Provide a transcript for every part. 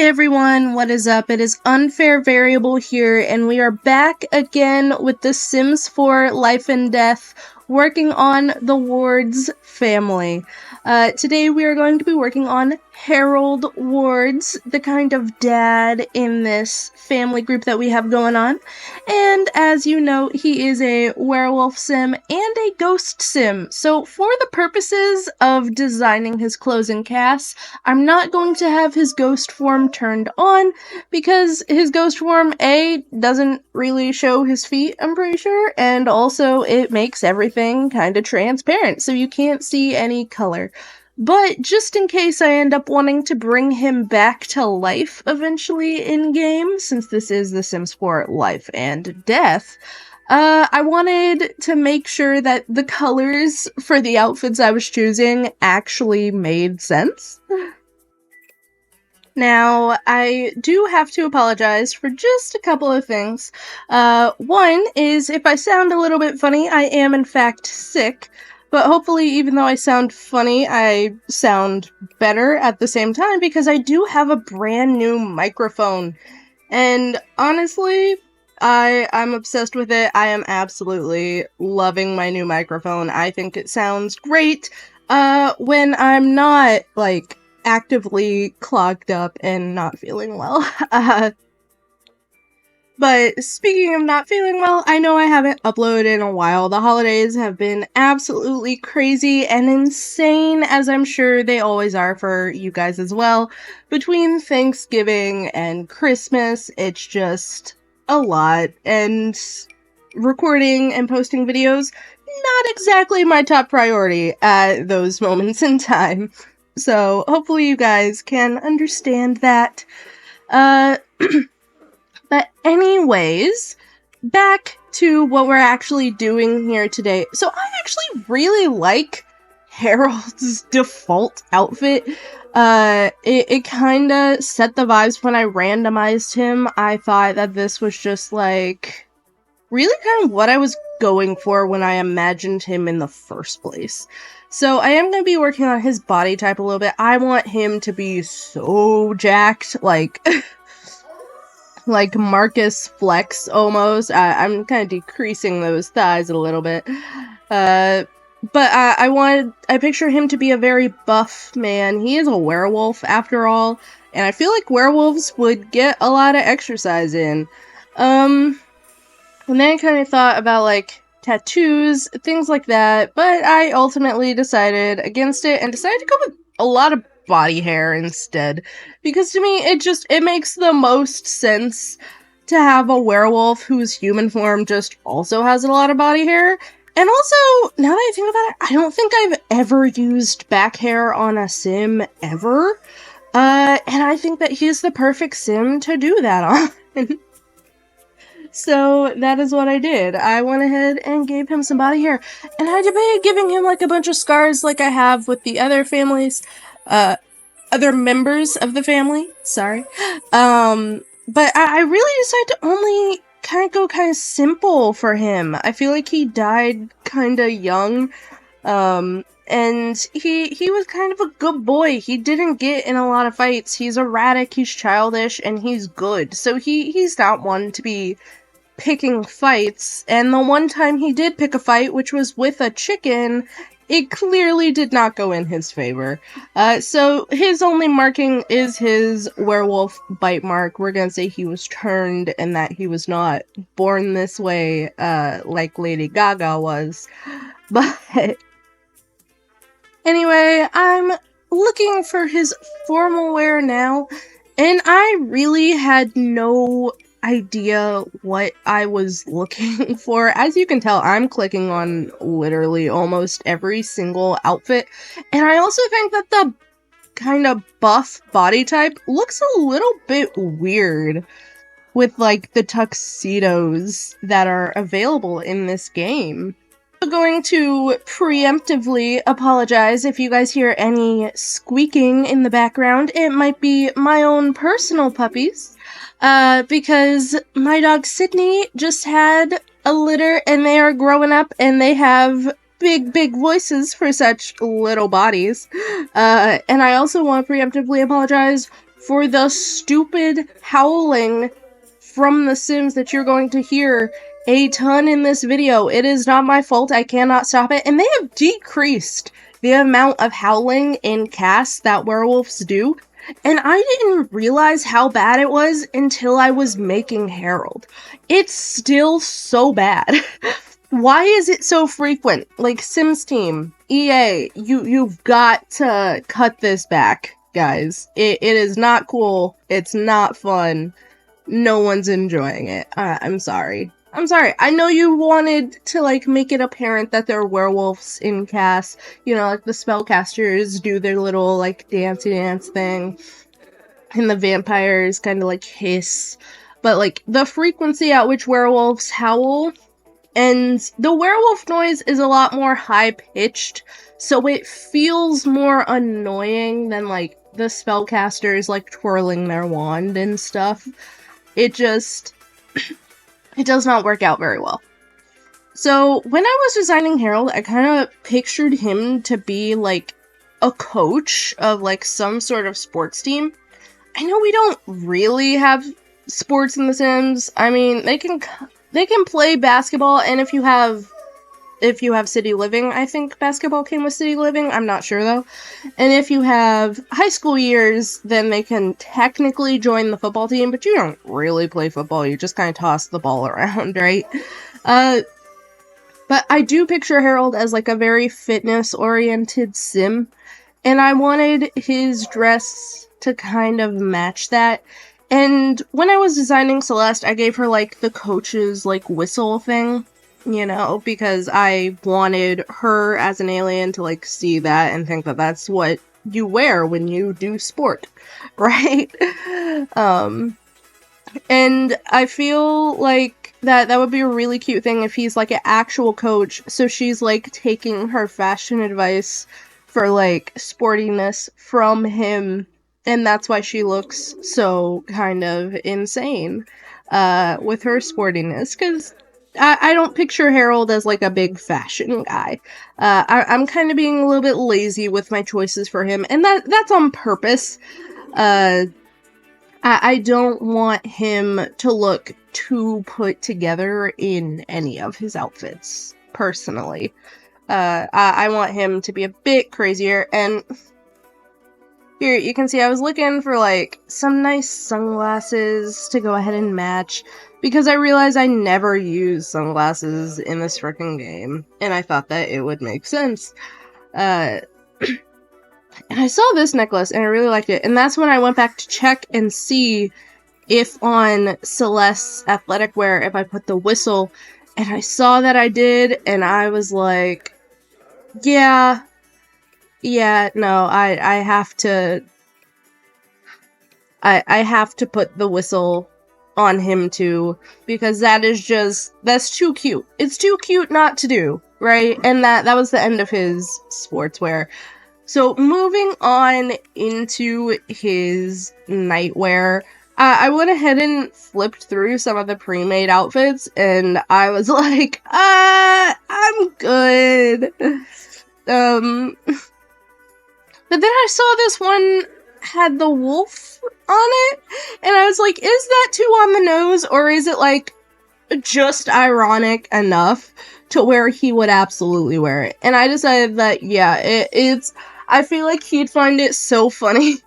Hey everyone, what is up? It is Unfair Variable here, and we are back again with The Sims 4 Life and Death, working on the Ward's family. Today we are going to be working on Harold Ward's, the kind of dad in this family group that we have going on. And as you know, he is a werewolf sim and a ghost sim. So for the purposes of designing his closing cast, I'm not going to have his ghost form turned on because his ghost form, A, doesn't really show his feet, I'm pretty sure, and also it makes everything kind of transparent, so you can't see any color. But just in case I end up wanting to bring him back to life eventually in-game, since this is The Sims 4 Life and Death, I wanted to make sure that the colors for the outfits I was choosing actually made sense. Now, I do have to apologize for just a couple of things. One is, if I sound a little bit funny, I am in fact sick, but hopefully even though I sound funny, I sound better at the same time, because I do have a brand new microphone. And honestly, I'm obsessed with it. I am absolutely loving my new microphone. I think it sounds great when I'm not, like, actively clogged up and not feeling well. But speaking of not feeling well, I know I haven't uploaded in a while. The holidays have been absolutely crazy and insane, as I'm sure they always are for you guys as well. Between Thanksgiving and Christmas, it's just a lot, and recording and posting videos, not exactly my top priority at those moments in time. So hopefully you guys can understand that. But anyways, back to what we're actually doing here today. So I actually really like Harold's default outfit. It kinda set the vibes when I randomized him. I thought that this was just like really kind of what I was going for when I imagined him in the first place. So I am going to be working on his body type a little bit. I want him to be so jacked, like like Marcus Flex almost. I'm kind of decreasing those thighs a little bit. But I picture him to be a very buff man. He is a werewolf after all, and I feel like werewolves would get a lot of exercise in. And then I kind of thought about like tattoos, things like that, but I ultimately decided against it and decided to go with a lot of body hair instead, because to me it makes the most sense to have a werewolf whose human form just also has a lot of body hair. And also, now that I think about it, I don't think I've ever used back hair on a sim ever, and I think that he's the perfect sim to do that on. So that is what I did. I went ahead and gave him some body hair. And I debated giving him like a bunch of scars like I have with the other families, other members of the family, sorry. But I really decided to only go kind of simple for him. I feel like he died kind of young, and he was kind of a good boy. He didn't get in a lot of fights. He's erratic, he's childish, and he's good. So he's not one to be picking fights, and the one time he did pick a fight, which was with a chicken, it clearly did not go in his favor. So his only marking is his werewolf bite mark. We're gonna say he was turned and that he was not born this way, like Lady Gaga was. But anyway, I'm looking for his formal wear now, and I really had no idea what I was looking for. As you can tell, I'm clicking on literally almost every single outfit, and I also think that the kind of buff body type looks a little bit weird with like the tuxedos that are available in this game. I'm going to preemptively apologize if you guys hear any squeaking in the background. It might be my own personal puppies. Because my dog Sydney just had a litter and they are growing up and they have big voices for such little bodies. And I also want to preemptively apologize for the stupid howling from The Sims that you're going to hear a ton in this video. It is not my fault. I cannot stop it. And they have decreased the amount of howling in casts that werewolves do. And I didn't realize how bad it was until I was making Harold. It's still so bad. Why is it so frequent? Like, Sims Team, EA, you've got to cut this back, guys. It is not cool. It's not fun. No one's enjoying it. I'm sorry. I'm sorry. I know you wanted to, like, make it apparent that there are werewolves in casts. You know, like, the spellcasters do their little, like, dancey dance thing. And the vampires kind of, like, hiss. But, like, the frequency at which werewolves howl, and the werewolf noise is a lot more high-pitched, so it feels more annoying than, like, the spellcasters, like, twirling their wand and stuff. It just... it does not work out very well. So, when I was designing Harold, I kind of pictured him to be, like, a coach of, like, some sort of sports team. I know we don't really have sports in The Sims. I mean, they can play basketball, and if you have City Living, I think basketball came with City Living, I'm not sure though. And if you have high school years, then they can technically join the football team, but you don't really play football, you just kind of toss the ball around, right? But I do picture Harold as like a very fitness-oriented sim, and I wanted his dress to kind of match that. And when I was designing Celeste, I gave her, like, the coach's, like, whistle thing, you know, because I wanted her as an alien to, like, see that and think that that's what you wear when you do sport, right? And I feel like that would be a really cute thing if he's, like, an actual coach, so she's, like, taking her fashion advice for, like, sportiness from him. And that's why she looks so kind of insane with her sportiness, because I don't picture Harold as, like, a big fashion guy. I'm kind of being a little bit lazy with my choices for him, and that's on purpose. I don't want him to look too put together in any of his outfits, personally. I want him to be a bit crazier, and... here, you can see I was looking for, like, some nice sunglasses to go ahead and match, because I realized I never use sunglasses in this frickin' game, and I thought that it would make sense. And I saw this necklace, and I really liked it, and that's when I went back to check and see if on Celeste's athletic wear, if I put the whistle, and I saw that I did, and I was like, yeah, no, I have to... I have to put the whistle on him too, because that's too cute. It's too cute not to do, right? And that was the end of his sportswear. So moving on into his nightwear, I went ahead and flipped through some of the pre-made outfits, and I was like, I'm good. But then I saw this one had the wolf on it, and I was like, is that too on the nose, or is it, like, just ironic enough to where he would absolutely wear it? And I decided that, yeah, it's... I feel like he'd find it so funny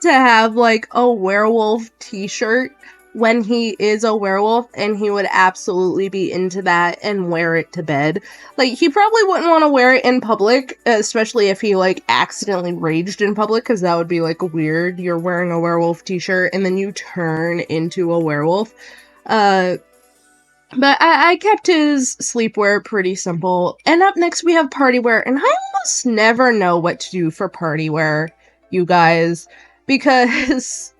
to have, like, a werewolf t-shirt when he is a werewolf, and he would absolutely be into that and wear it to bed. Like, he probably wouldn't want to wear it in public, especially if he, like, accidentally raged in public, because that would be, like, weird. You're wearing a werewolf t-shirt, and then you turn into a werewolf. But I kept his sleepwear pretty simple. And up next we have party wear, and I almost never know what to do for party wear, you guys, because...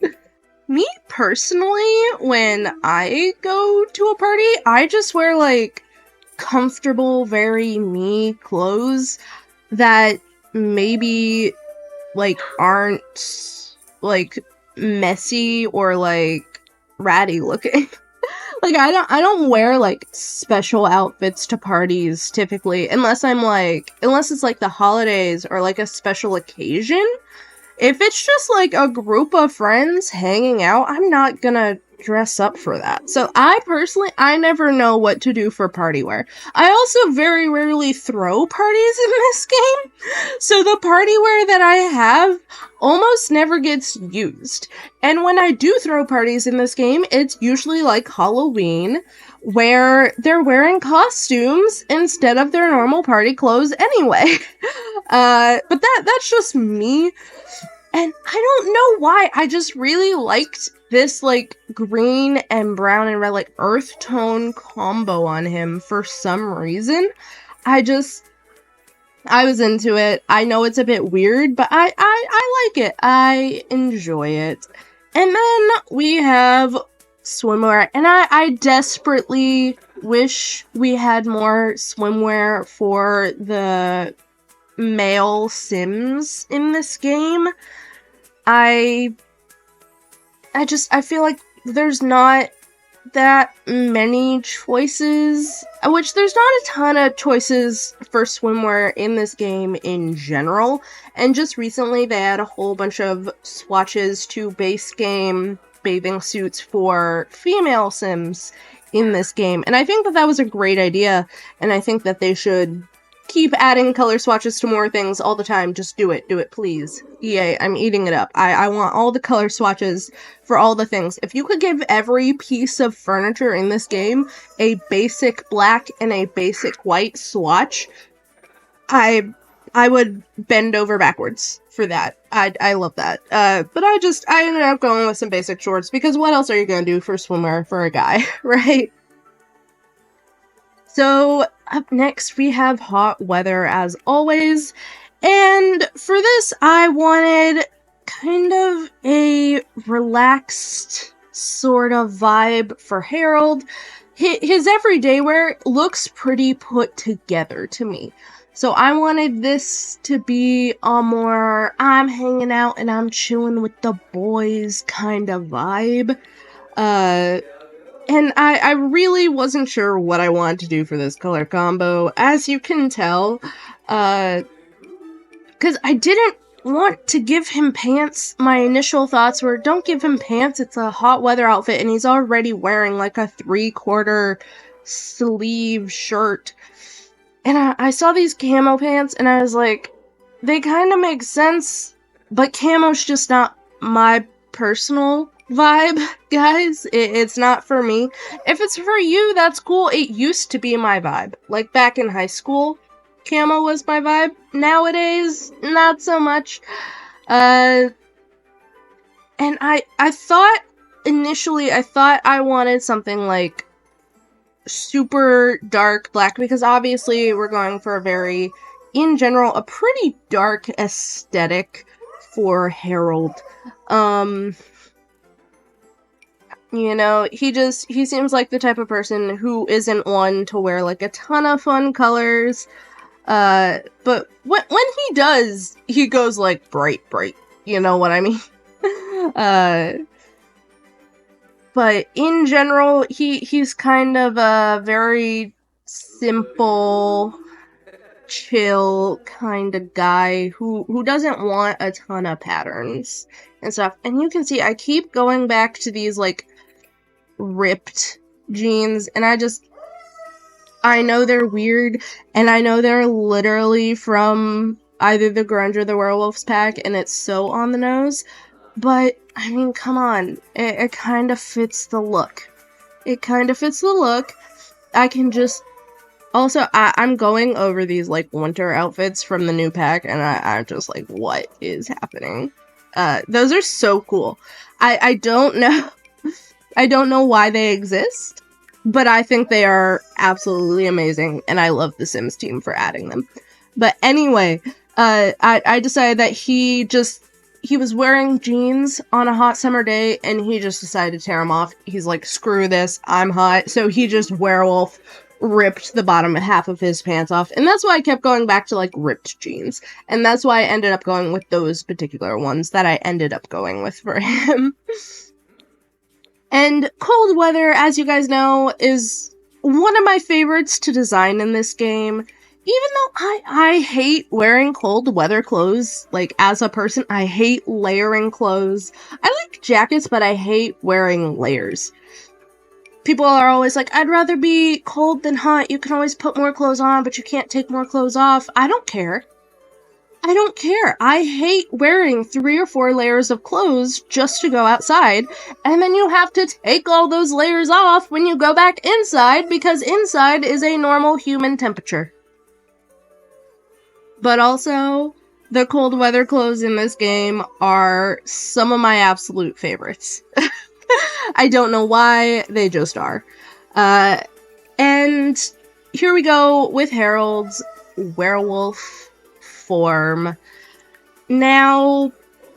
me, personally, when I go to a party, I just wear, like, comfortable, very me clothes that maybe, like, aren't, like, messy or, like, ratty looking. Like, I don't wear, like, special outfits to parties, typically, unless it's, like, the holidays or, like, a special occasion. If it's just like a group of friends hanging out, I'm not gonna dress up for that. So I never know what to do for party wear. I also very rarely throw parties in this game. So the party wear that I have almost never gets used. And when I do throw parties in this game, it's usually like Halloween, where they're wearing costumes instead of their normal party clothes anyway. But that's just me. And I don't know why, I just really liked this, like, green and brown and red, like, earth tone combo on him for some reason. I was into it. I know it's a bit weird, but I like it. I enjoy it. And then we have swimwear, and I desperately wish we had more swimwear for the male Sims in this game. I feel like there's not that many choices, which there's not a ton of choices for swimwear in this game in general, and just recently they had a whole bunch of swatches to base game bathing suits for female Sims in this game, and I think that was a great idea, and I think that they should keep adding color swatches to more things all the time. Just do it, please. EA, I'm eating it up. I want all the color swatches for all the things. If you could give every piece of furniture in this game a basic black and a basic white swatch, I would bend over backwards for that. I love that. But I ended up going with some basic shorts, because what else are you gonna do for swimwear for a guy, right? So, up next we have hot weather as always, and for this I wanted kind of a relaxed sort of vibe for Harold. His everyday wear looks pretty put together to me, so I wanted this to be a more I'm hanging out and I'm chilling with the boys kind of vibe. And I really wasn't sure what I wanted to do for this color combo, as you can tell, because I didn't want to give him pants. My initial thoughts were, don't give him pants, it's a hot weather outfit, and he's already wearing like a 3/4 sleeve shirt. And I saw these camo pants, and I was like, they kind of make sense, but camo's just not my personal vibe, guys. It's not for me. If it's for you, that's cool. It used to be my vibe. Like, back in high school, camo was my vibe. Nowadays, not so much. And I thought, initially, I wanted something like super dark black, because obviously we're going for a very, in general, a pretty dark aesthetic for Harold. You know, he seems like the type of person who isn't one to wear, like, a ton of fun colors, but when he does, he goes, like, bright, you know what I mean? But in general, he's kind of a very simple, chill kind of guy who doesn't want a ton of patterns and stuff. And you can see I keep going back to these, like, ripped jeans, and I know they're weird, and I know they're literally from either the Grunge or the Werewolves pack, and it's so on the nose, but I mean, come on, it kind of fits the look. I can just also, I'm going over these, like, winter outfits from the new pack, and I'm just like, what is happening? Those are so cool. I don't know why they exist, but I think they are absolutely amazing, and I love the Sims team for adding them. But anyway, I decided that he was wearing jeans on a hot summer day, and he just decided to tear them off. He's like, screw this, I'm hot. So he just werewolf ripped the bottom half of his pants off, and that's why I kept going back to, like, ripped jeans. And that's why I ended up going with those particular ones that I ended up going with for him. And cold weather, as you guys know, is one of my favorites to design in this game. even though I hate wearing cold weather clothes, like, as a person, I hate layering clothes. I like jackets, but I hate wearing layers. People are always like, I'd rather be cold than hot. You can always put more clothes on, but you can't take more clothes off. I don't care. I don't care. I hate wearing 3 or 4 layers of clothes just to go outside, and then you have to take all those layers off when you go back inside, because inside is a normal human temperature. But also, the cold weather clothes in this game are some of my absolute favorites. I don't know why, they just are. And here we go with Harold's werewolf form. Now,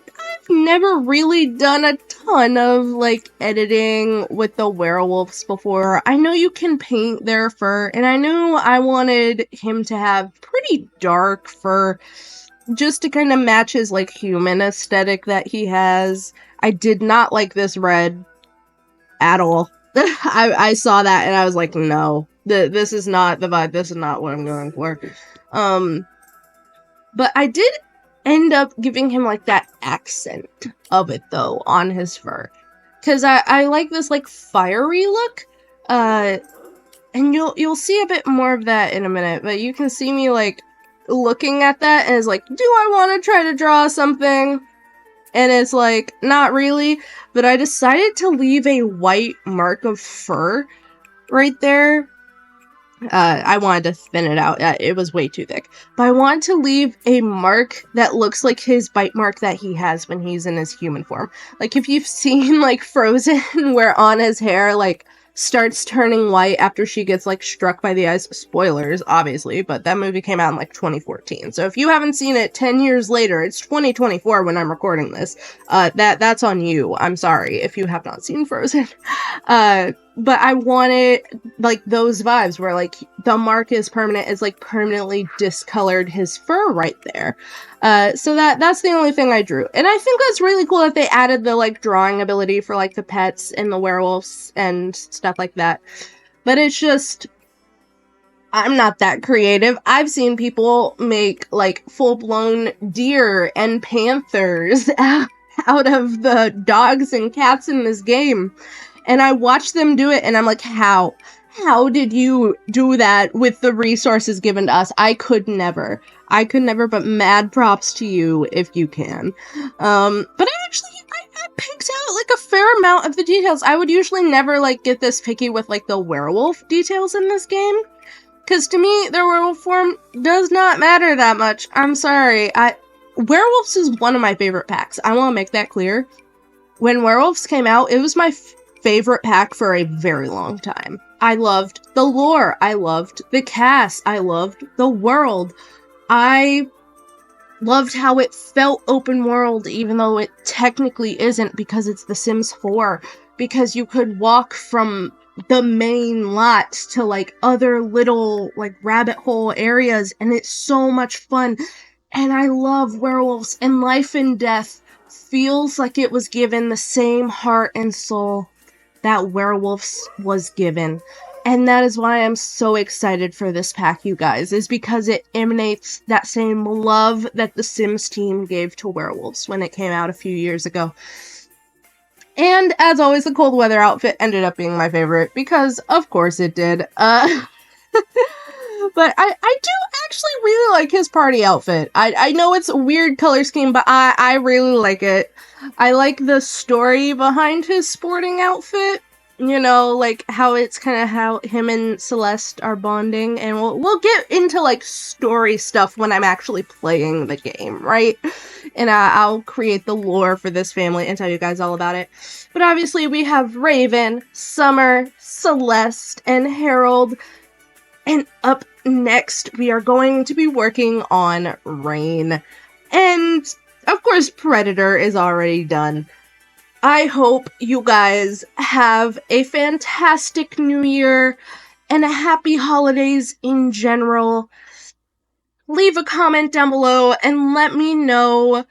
I've never really done a ton of, like, editing with the werewolves before. I know you can paint their fur, and I knew I wanted him to have pretty dark fur just to kind of match his, like, human aesthetic that he has. I did not like this red at all. I saw that and I was like, no, this is not the vibe. This is not what I'm going for. But I did end up giving him, like, that accent of it, though, on his fur. Because I like this, like, fiery look. And you'll see a bit more of that in a minute. But you can see me, like, looking at that and it's like, do I want to try to draw something? And it's like, not really. But I decided to leave a white mark of fur right there. I wanted to thin it out. It was way too thick. But I wanted to leave a mark that looks like his bite mark that he has when he's in his human form. Like, if you've seen, like, Frozen, where Anna's hair, like, starts turning white after she gets, like, struck by the ice. Spoilers, obviously, but that movie came out in, like, 2014. So if you haven't seen it 10 years later, it's 2024 when I'm recording this. That's on you. I'm sorry if you have not seen Frozen. But I wanted, like, those vibes where, like, the mark is permanent. It's, like, permanently discolored his fur right there. So that's the only thing I drew. And I think that's really cool that they added the, like, drawing ability for, like, the pets and the werewolves and stuff like that. But it's just, I'm not that creative. I've seen people make, like, full-blown deer and panthers out of the dogs and cats in this game. And I watch them do it, and I'm like, how? How did you do that with the resources given to us? I could never, but mad props to you if you can. But I picked out, like, a fair amount of the details. I would usually never, like, get this picky with, like, the werewolf details in this game. Because to me, their werewolf form does not matter that much. I'm sorry. Werewolves is one of my favorite packs. I want to make that clear. When Werewolves came out, it was my favorite pack for a very long time. I loved the lore. I loved the cast. I loved the world. I loved how it felt open world, even though it technically isn't, because it's The Sims 4. Because you could walk from the main lot to, like, other little, like, rabbit hole areas, and it's so much fun. And I love werewolves, and Life and Death feels like it was given the same heart and soul that Werewolves was given. And that is why I'm so excited for this pack, you guys, is because it emanates that same love that the Sims team gave to Werewolves when it came out a few years ago. And as always, the cold weather outfit ended up being my favorite, because of course it did. But I do actually really like his party outfit. I know it's a weird color scheme, but I really like it. I like the story behind his sporting outfit. You know, like, how it's kind of how him and Celeste are bonding. And we'll get into, like, story stuff when I'm actually playing the game, right? And I'll create the lore for this family and tell you guys all about it. But obviously we have Raven, Summer, Celeste, and Harold. And up next, we are going to be working on Rain. And, of course, Predator is already done. I hope you guys have a fantastic New Year and a happy holidays in general. Leave a comment down below and let me know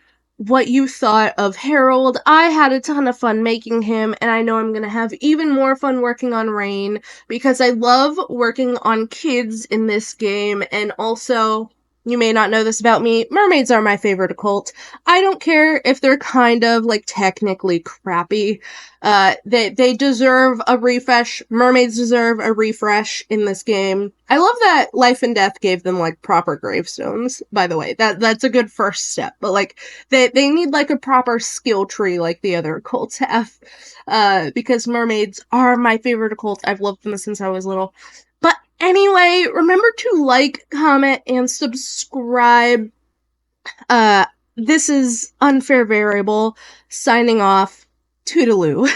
what you thought of Harold. I had a ton of fun making him, and I know I'm gonna have even more fun working on Rain, because I love working on kids in this game, and also, you may not know this about me, mermaids are my favorite occult. I don't care if they're kind of, like, technically crappy. They deserve a refresh. Mermaids deserve a refresh in this game. I love that Life and Death gave them, like, proper gravestones, by the way. That's a good first step, but, like, they need, like, a proper skill tree like the other occults have, because mermaids are my favorite occult. I've loved them since I was little. But anyway, remember to like, comment, and subscribe. This is Unfair Variable, signing off. Toodaloo.